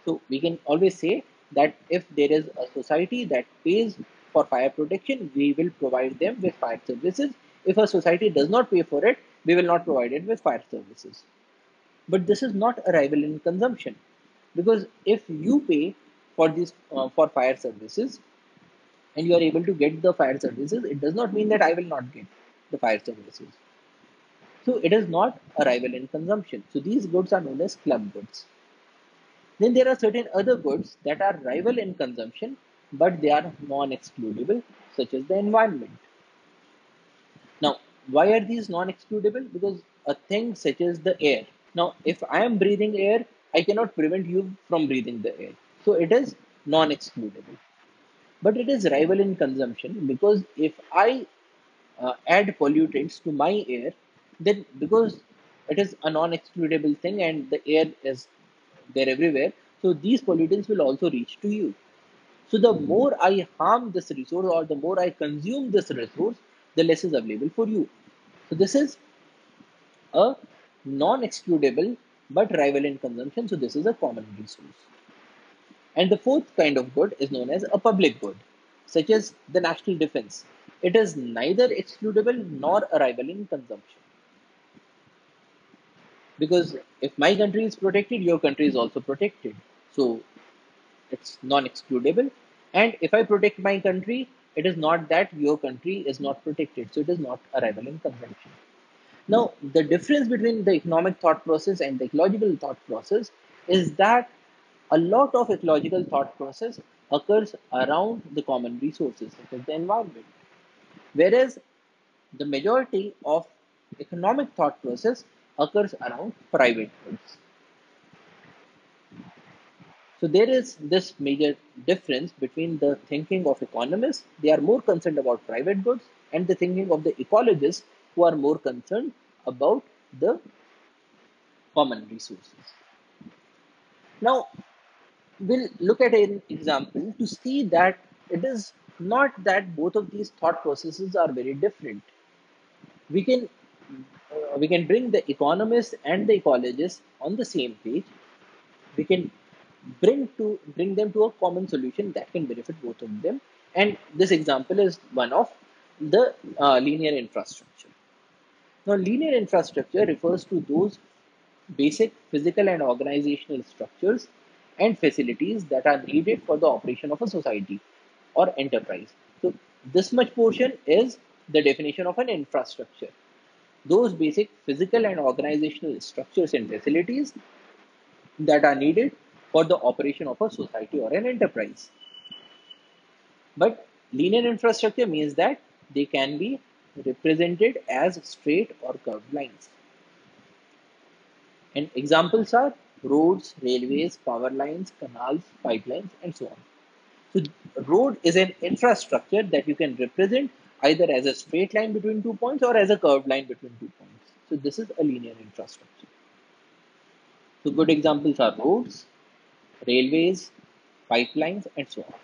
So we can always say that if there is a society that pays for fire protection, we will provide them with fire services. If a society does not pay for it, we will not provide it with fire services. But this is not a rival in consumption because if you pay for these for fire services and you are able to get the fire services, it does not mean that I will not get the fire services. So it is not a rival in consumption. So these goods are known as club goods. Then there are certain other goods that are rival in consumption, but they are non-excludable, such as the environment. Now, why are these non-excludable? Because a thing such as the air. Now, if I am breathing air, I cannot prevent you from breathing the air. So it is non-excludable. But it is rival in consumption because if I add pollutants to my air, then because it is a non-excludable thing and the air is there everywhere, so these pollutants will also reach to you. So the more I harm this resource or the more I consume this resource, the less is available for you. So this is a non-excludable but rivalent consumption. So this is a common resource. And the fourth kind of good is known as a public good, such as the national defense. It is neither excludable nor a rival in consumption. Because if my country is protected, your country is also protected. So it's non-excludable. And if I protect my country, it is not that your country is not protected. So it is not a rival in consumption. Now, the difference between the economic thought process and the ecological thought process is that a lot of ecological thought process occurs around the common resources, such as the environment, whereas the majority of economic thought process occurs around private goods. So there is this major difference between the thinking of economists, they are more concerned about private goods, and the thinking of the ecologists, who are more concerned about the common resources. Now, we'll look at an example to see that it is not that both of these thought processes are very different. We can we can bring the economists and the ecologists on the same page. We can bring them to a common solution that can benefit both of them. And this example is one of the linear infrastructure. Now, linear infrastructure refers to those basic physical and organizational structures and facilities that are needed for the operation of a society or enterprise. So, this much portion is the definition of an infrastructure. Those basic physical and organizational structures and facilities that are needed for the operation of a society or an enterprise. But linear infrastructure means that they can be represented as straight or curved lines. And examples are roads, railways, power lines, canals, pipelines, and so on. So, road is an infrastructure that you can represent either as a straight line between 2 points or as a curved line between 2 points. So, this is a linear infrastructure. So, good examples are roads, railways, pipelines, and so on.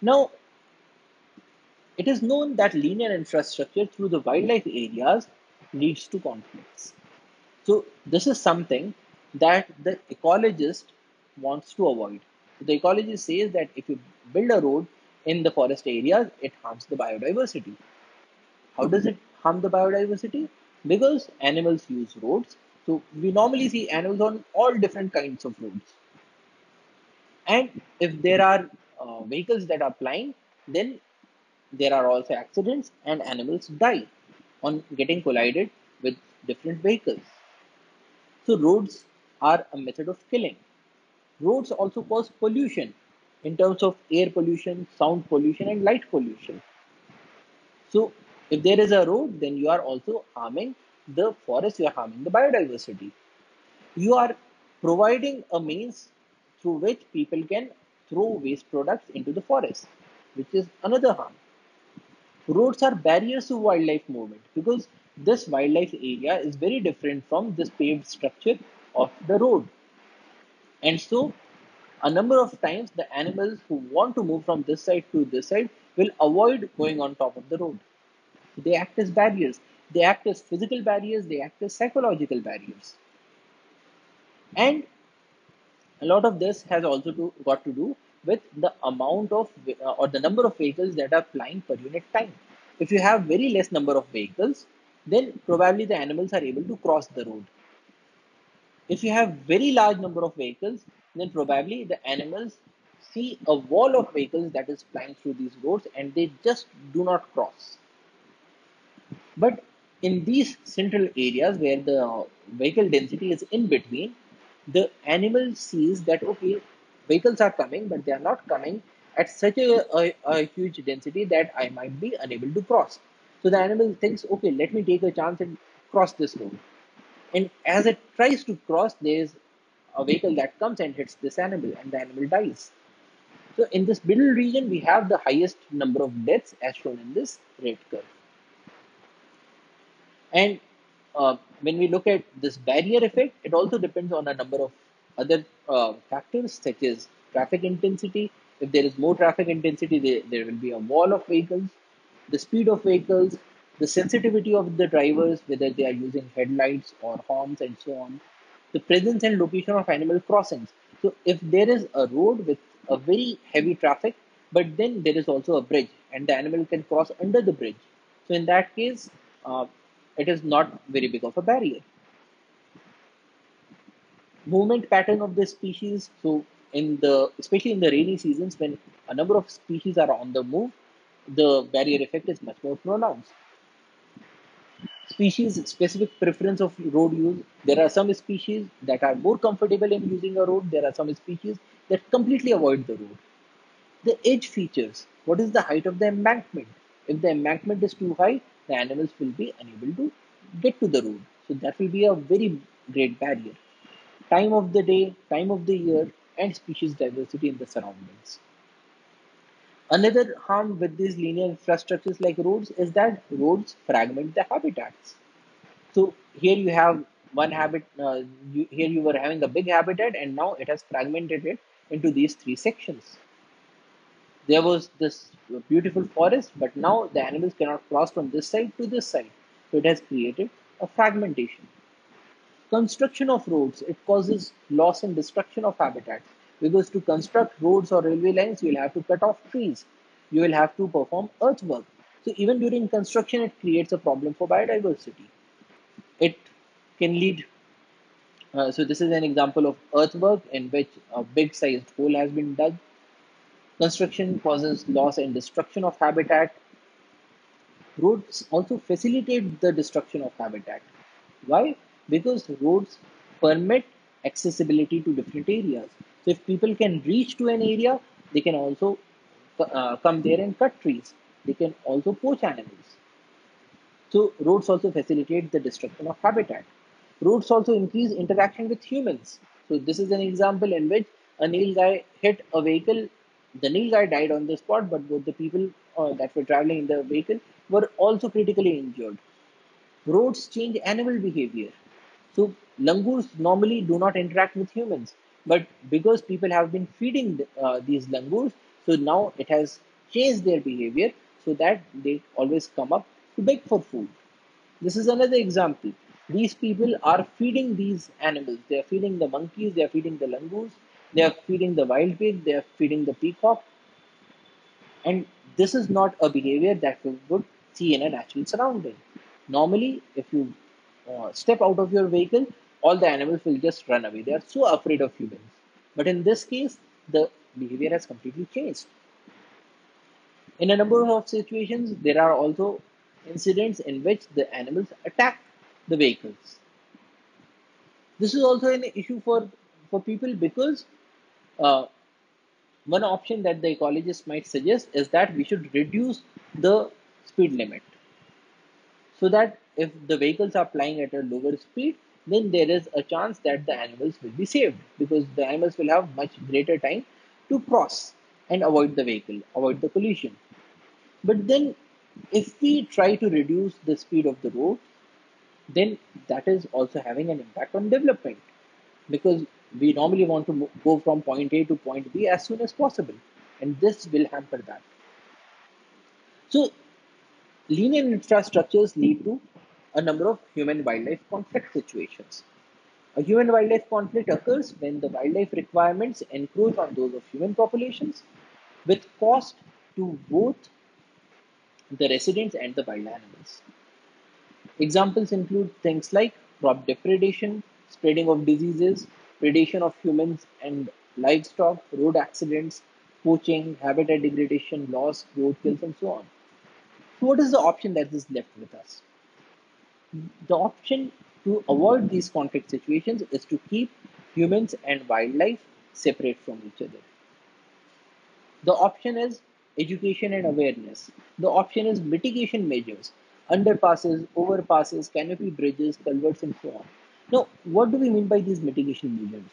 Now, it is known that linear infrastructure through the wildlife areas leads to conflicts. So this is something that the ecologist wants to avoid. The ecologist says that if you build a road in the forest areas, it harms the biodiversity. How does it harm the biodiversity? Because animals use roads. So we normally see animals on all different kinds of roads. And if there are vehicles that are flying, then there are also accidents and animals die on getting collided with different vehicles. So roads are a method of killing. Roads also cause pollution in terms of air pollution, sound pollution, and light pollution. So if there is a road, then you are also harming the forest, you are harming the biodiversity. You are providing a means through which people can throw waste products into the forest, which is another harm. Roads are barriers to wildlife movement because this wildlife area is very different from this paved structure of the road. And so, a number of times, the animals who want to move from this side to this side will avoid going on top of the road. They act as barriers. They act as physical barriers, they act as psychological barriers. And a lot of this has also got to do with the amount of or the number of vehicles that are flying per unit time. If you have very less number of vehicles, then probably the animals are able to cross the road. If you have very large number of vehicles, then probably the animals see a wall of vehicles that is flying through these roads and they just do not cross. But in these central areas where the vehicle density is in between, the animal sees that okay, vehicles are coming, but they are not coming at such a huge density that I might be unable to cross. So the animal thinks, okay, let me take a chance and cross this road. And as it tries to cross, there is a vehicle that comes and hits this animal, and the animal dies. So in this middle region, we have the highest number of deaths as shown in this red curve. And when we look at this barrier effect, it also depends on a number of other factors such as traffic intensity. If there is more traffic intensity, there will be a wall of vehicles, the speed of vehicles, the sensitivity of the drivers, whether they are using headlights or horns and so on, the presence and location of animal crossings. So if there is a road with a very heavy traffic, but then there is also a bridge and the animal can cross under the bridge. So in that case, it is not very big of a barrier. Movement pattern of the species. So especially in the rainy seasons when a number of species are on the move, the barrier effect is much more pronounced. Species specific preference of road use. There are some species that are more comfortable in using a road. There are some species that completely avoid the road. The edge features. What is the height of the embankment? If the embankment is too high, the animals will be unable to get to the road. So that will be a very great barrier. Time of the day, time of the year, and species diversity in the surroundings. Another harm with these linear infrastructures like roads is that roads fragment the habitats. So here you have one here you were having a big habitat, and now it has fragmented it into these three sections. There was this beautiful forest, but now the animals cannot cross from this side to this side. So it has created a fragmentation. Construction of roads, it causes loss and destruction of habitats, because to construct roads or railway lines, you will have to cut off trees. You will have to perform earthwork. So even during construction, it creates a problem for biodiversity. It can lead, so this is an example of earthwork in which a big sized hole has been dug. Construction causes loss and destruction of habitat. Roads also facilitate the destruction of habitat. Why? Because roads permit accessibility to different areas. So if people can reach to an area, they can also come there and cut trees. They can also poach animals. So roads also facilitate the destruction of habitat. Roads also increase interaction with humans. So this is an example in which a Nilgai hit a vehicle. The Nilgai died on the spot, but both the people that were traveling in the vehicle were also critically injured. Roads change animal behavior. So langurs normally do not interact with humans, but because people have been feeding these langurs, so now it has changed their behavior so that they always come up to beg for food. This is another example. These people are feeding these animals. They are feeding the monkeys, they are feeding the langurs, they are feeding the wild pig, they are feeding the peacock. And this is not a behavior that we would see in a natural surrounding. Normally, if you step out of your vehicle, all the animals will just run away. They are so afraid of humans. But in this case, the behavior has completely changed. In a number of situations, there are also incidents in which the animals attack the vehicles. This is also an issue for people because uh, one option that the ecologists might suggest is that we should reduce the speed limit so that if the vehicles are flying at a lower speed, then there is a chance that the animals will be saved because the animals will have much greater time to cross and avoid the vehicle, avoid the collision. But then, if we try to reduce the speed of the road, then that is also having an impact on development because we normally want to go from point A to point B as soon as possible, and this will hamper that. So, linear infrastructures lead to a number of human wildlife conflict situations. A human wildlife conflict occurs when the wildlife requirements encroach on those of human populations with cost to both the residents and the wild animals. Examples include things like crop depredation, spreading of diseases, predation of humans and livestock, road accidents, poaching, habitat degradation, loss, road kills, and so on. So, what is the option that is left with us? The option to avoid these conflict situations is to keep humans and wildlife separate from each other. The option is education and awareness. The option is mitigation measures, underpasses, overpasses, canopy bridges, culverts, and so on. Now, what do we mean by these mitigation measures?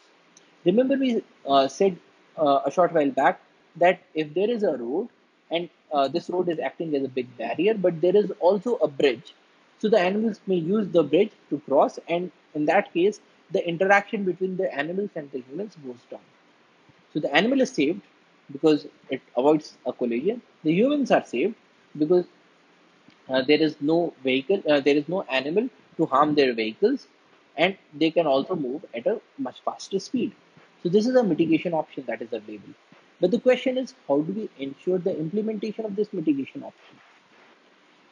Remember, we said a short while back that if there is a road and this road is acting as a big barrier, but there is also a bridge. So the animals may use the bridge to cross, and in that case, the interaction between the animals and the humans goes down. So the animal is saved, because it avoids a collision. The humans are saved because there is no vehicle, there is no animal to harm their vehicles, and they can also move at a much faster speed. So this is a mitigation option that is available. But the question is, how do we ensure the implementation of this mitigation option?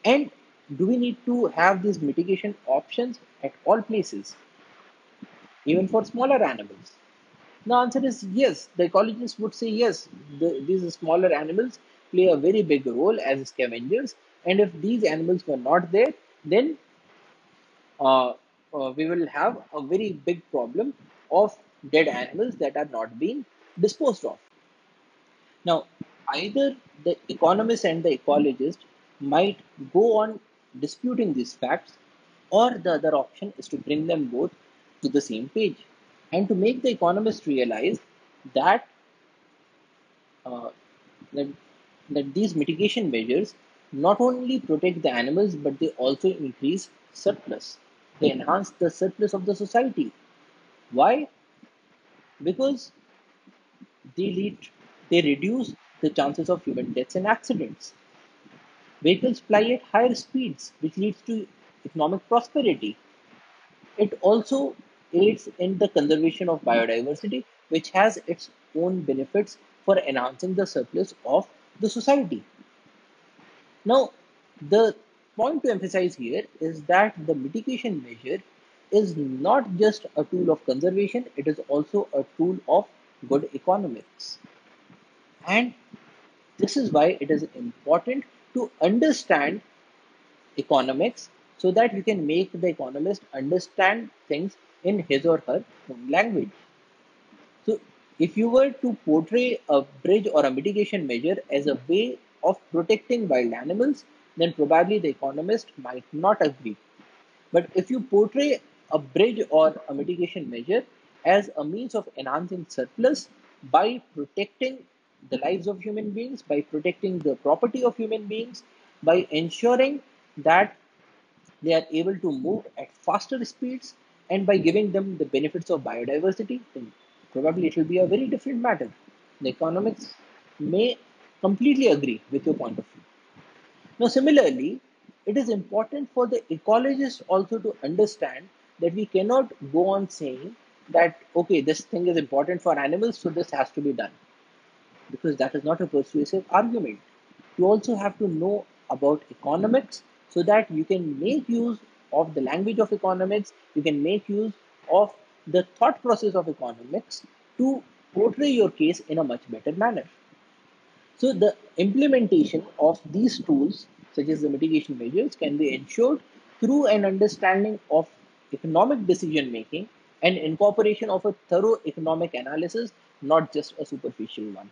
And do we need to have these mitigation options at all places, even for smaller animals? The answer is yes. The ecologists would say yes. These smaller animals play a very big role as scavengers, and if these animals were not there, then uh, we will have a very big problem of dead animals that are not being disposed of. Now, either the economist and the ecologist might go on disputing these facts, or the other option is to bring them both to the same page and to make the economist realize that uh, that, that these mitigation measures not only protect the animals but they also increase surplus. They enhance the surplus of the society. Why? Because they lead, they reduce the chances of human deaths and accidents. Vehicles fly at higher speeds, which leads to economic prosperity. It also aids in the conservation of biodiversity, which has its own benefits for enhancing the surplus of the society. Now, the point to emphasize here is that the mitigation measure is not just a tool of conservation, it is also a tool of good economics. And this is why it is important to understand economics so that you can make the economist understand things in his or her own language. So, if you were to portray a bridge or a mitigation measure as a way of protecting wild animals, then probably the economist might not agree. But if you portray a bridge or a mitigation measure as a means of enhancing surplus by protecting the lives of human beings, by protecting the property of human beings, by ensuring that they are able to move at faster speeds, and by giving them the benefits of biodiversity, then probably it will be a very different matter. The economics may completely agree with your point of view. Now, similarly, it is important for the ecologist also to understand that we cannot go on saying that, okay, this thing is important for animals, so this has to be done, because that is not a persuasive argument. You also have to know about economics so that you can make use of the language of economics, you can make use of the thought process of economics to portray your case in a much better manner. So the implementation of these tools, such as the mitigation measures, can be ensured through an understanding of economic decision making and incorporation of a thorough economic analysis, not just a superficial one.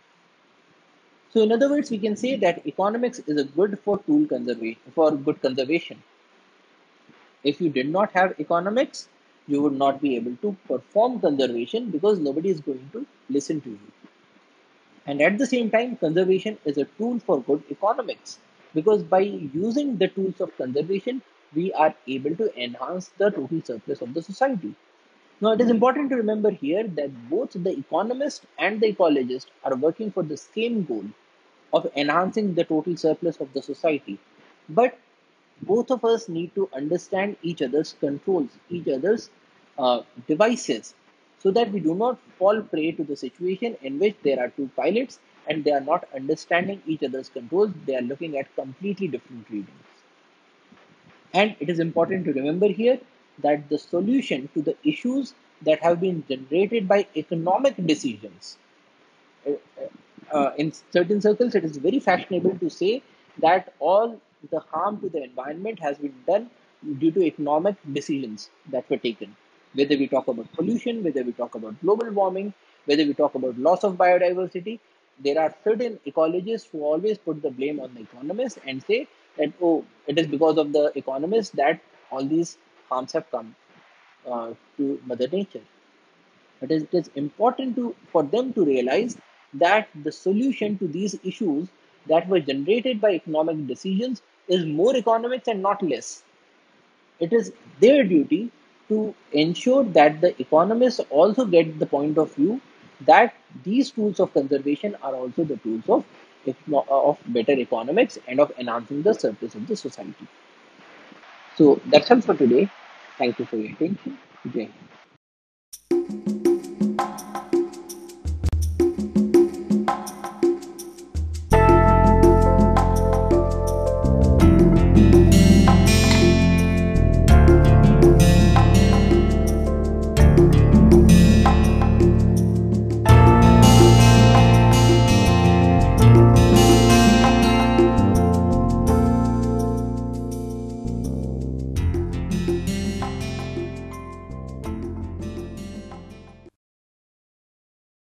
So in other words, we can say that economics is a good for tool conservation, for good conservation. If you did not have economics, you would not be able to perform conservation because nobody is going to listen to you. And at the same time, conservation is a tool for good economics because by using the tools of conservation, we are able to enhance the total surplus of the society. Now, it is important to remember here that both the economist and the ecologist are working for the same goal of enhancing the total surplus of the society. But both of us need to understand each other's controls, each other's devices, so that we do not fall prey to the situation in which there are two pilots and they are not understanding each other's controls. They are looking at completely different readings. And it is important to remember here that the solution to the issues that have been generated by economic decisions, uh, in certain circles, it is very fashionable to say that all the harm to the environment has been done due to economic decisions that were taken. Whether we talk about pollution, whether we talk about global warming, whether we talk about loss of biodiversity, there are certain ecologists who always put the blame on the economists and say that, oh, it is because of the economists that all these harms have come to Mother Nature. But it is important for them to realize that the solution to these issues that were generated by economic decisions is more economics and not less. It is their duty to ensure that the economists also get the point of view that these tools of conservation are also the tools of better economics and of enhancing the surplus of the society. So that's all for today. Thank you for your attention. Jai Hind.